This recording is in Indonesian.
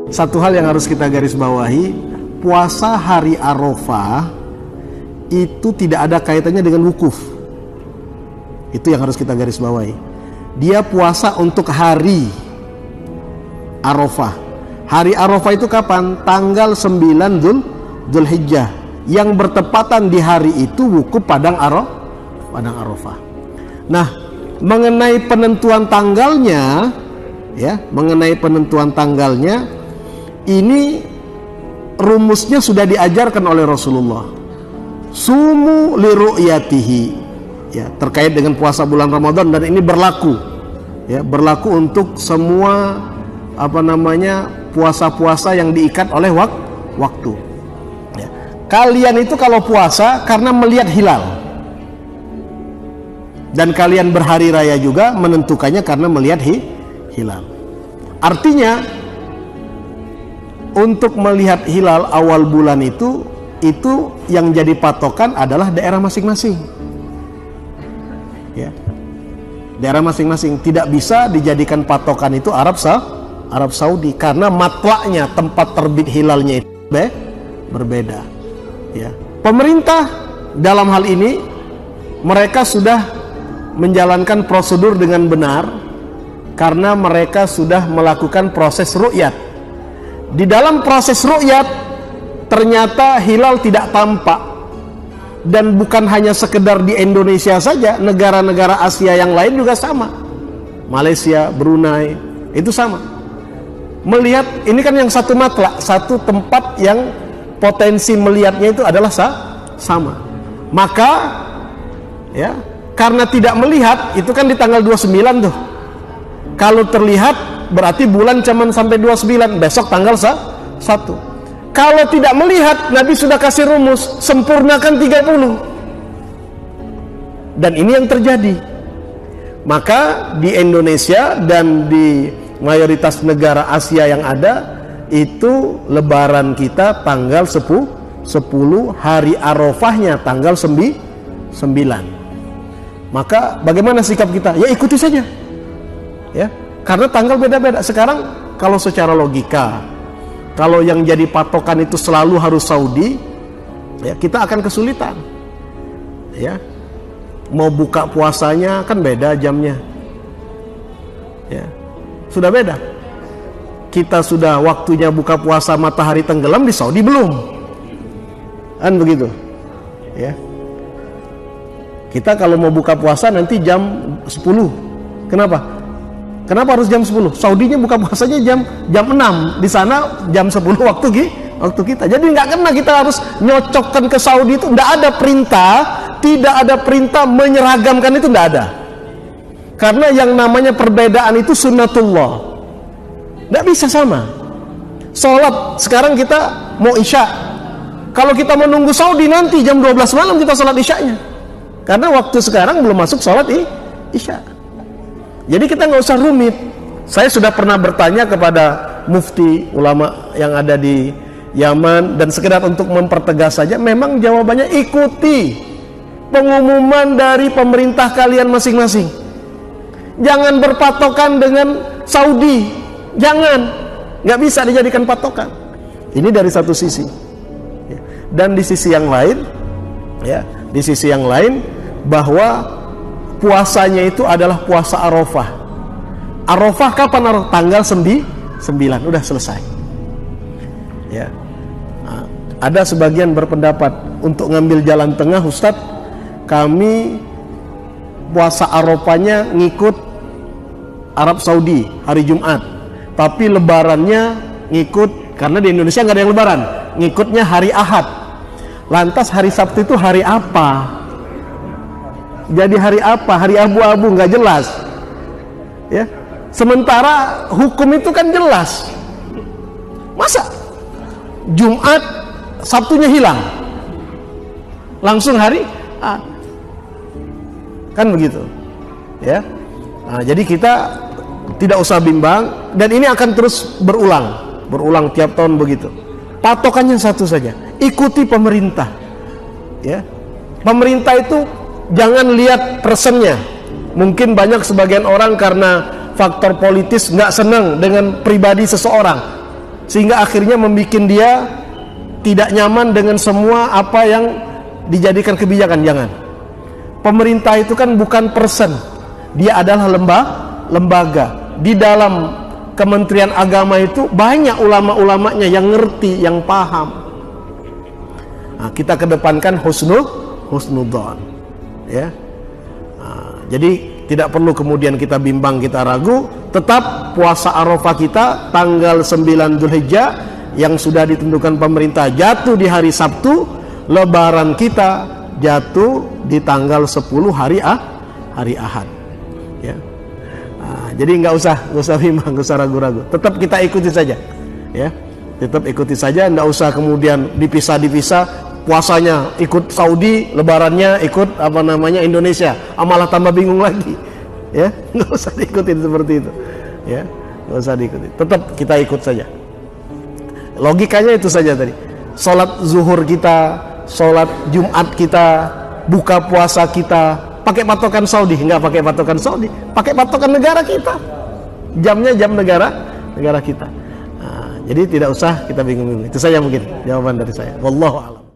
Satu hal yang harus kita garis bawahi, puasa hari Arafah itu tidak ada kaitannya dengan wukuf. Itu yang harus kita garis bawahi. Dia puasa untuk hari Arafah. Hari Arafah itu kapan? Tanggal 9 Dzulhijjah, yang bertepatan di hari itu wukuf Padang Arafah. Nah, mengenai penentuan tanggalnya, ini rumusnya sudah diajarkan oleh Rasulullah. Sumu li ru'yatihi, ya, terkait dengan puasa bulan Ramadan, dan ini berlaku untuk semua puasa-puasa yang diikat oleh waktu. Ya. Kalian itu kalau puasa karena melihat hilal, dan kalian berhari raya juga menentukannya karena melihat hilal. Artinya untuk melihat hilal awal bulan itu yang jadi patokan adalah daerah masing-masing. Ya. Daerah masing-masing, tidak bisa dijadikan patokan itu Arab Saudi, karena matlaknya, tempat terbit hilalnya itu berbeda. Ya. Pemerintah dalam hal ini mereka sudah menjalankan prosedur dengan benar karena mereka sudah melakukan proses ru'yat. Di dalam proses ru'yat ternyata hilal tidak tampak, dan bukan hanya sekedar di Indonesia saja, negara-negara Asia yang lain juga sama. Malaysia, Brunei, itu sama. Melihat ini kan yang satu matlak, satu tempat yang potensi melihatnya itu adalah sama. Maka ya, karena tidak melihat, itu kan di tanggal 29 tuh. Kalau terlihat berarti bulan cuman sampai 29, besok tanggal 1. Kalau tidak melihat, Nabi sudah kasih rumus, sempurnakan 30. Dan ini yang terjadi. Maka di Indonesia dan di mayoritas negara Asia yang ada, itu lebaran kita tanggal 10, hari Arafahnya tanggal 9. Maka bagaimana sikap kita? Ya ikuti saja. Ya. Karena tanggal beda-beda. Sekarang kalau secara logika, kalau yang jadi patokan itu selalu harus Saudi, ya kita akan kesulitan. Ya. Mau buka puasanya kan beda jamnya. Ya. Sudah beda. Kita sudah waktunya buka puasa matahari tenggelam, di Saudi belum. Kan begitu. Ya. Kita kalau mau buka puasa nanti jam 10. Kenapa? Kenapa harus jam 10? Saudinya buka puasanya jam 6. Di sana jam 10 waktu kita. Jadi nggak kena kita harus nyocokkan ke Saudi, itu nggak ada perintah, tidak ada perintah menyeragamkan, itu nggak ada. Karena yang namanya perbedaan itu sunnatullah. Nggak bisa sama. Sholat sekarang kita mau isya. Kalau kita menunggu Saudi nanti jam 12 malam kita sholat isyanya. Karena waktu sekarang belum masuk sholat isya. Jadi kita nggak usah rumit. Saya sudah pernah bertanya kepada mufti ulama yang ada di Yaman, dan sekedar untuk mempertegas saja, memang jawabannya ikuti pengumuman dari pemerintah kalian masing-masing. Jangan berpatokan dengan Saudi, jangan, nggak bisa dijadikan patokan. Ini dari satu sisi. Dan di sisi yang lain, bahwa puasanya itu adalah puasa Arafah. Arafah kapan? Arafah tanggal 9, udah selesai. Ya. Nah, ada sebagian berpendapat untuk ngambil jalan tengah, Ustadz, kami puasa Arafahnya ngikut Arab Saudi hari Jumat, tapi lebarannya ngikut, karena di Indonesia nggak ada yang lebaran, ngikutnya hari Ahad. Lantas hari Sabtu itu hari apa? Jadi hari apa? Hari abu-abu, nggak jelas. Ya. Sementara hukum itu kan jelas. Masa Jumat, Sabtunya hilang, langsung hari kan begitu. Ya. Nah, jadi kita tidak usah bimbang, dan ini akan terus berulang tiap tahun begitu. Patokannya satu saja, ikuti pemerintah. Ya. Pemerintah itu jangan lihat persennya. Mungkin banyak sebagian orang karena faktor politis nggak senang dengan pribadi seseorang, sehingga akhirnya membuat dia tidak nyaman dengan semua apa yang dijadikan kebijakan. Jangan. Pemerintah itu kan bukan person, dia adalah lembaga. Di dalam Kementerian Agama itu banyak ulama-ulamanya yang ngerti, yang paham. Nah, kita kedepankan husnudzon, ya. Nah, jadi tidak perlu kemudian kita bimbang, kita ragu. Tetap puasa Arafah kita tanggal 9 Dzulhijjah yang sudah ditentukan pemerintah jatuh di hari Sabtu. Lebaran kita jatuh di tanggal 10 hari Ahad, ya. Nah, jadi nggak usah bimbang, nggak usah ragu-ragu. Tetap kita ikuti saja, ya. Tetap ikuti saja, nggak usah kemudian dipisah-dipisah. Puasanya ikut Saudi, lebarannya ikut Indonesia, malah tambah bingung lagi, ya. Nggak usah diikutin seperti itu, ya. Nggak usah diikuti. Tetap kita ikut saja. Logikanya itu saja tadi. Sholat zuhur kita, sholat Jumat kita, buka puasa kita, pakai patokan Saudi? Nggak pakai patokan Saudi, pakai patokan negara kita. Jamnya jam negara kita. Nah, jadi tidak usah kita bingung-bingung. Itu saja mungkin jawaban dari saya. Wallahu a'lam.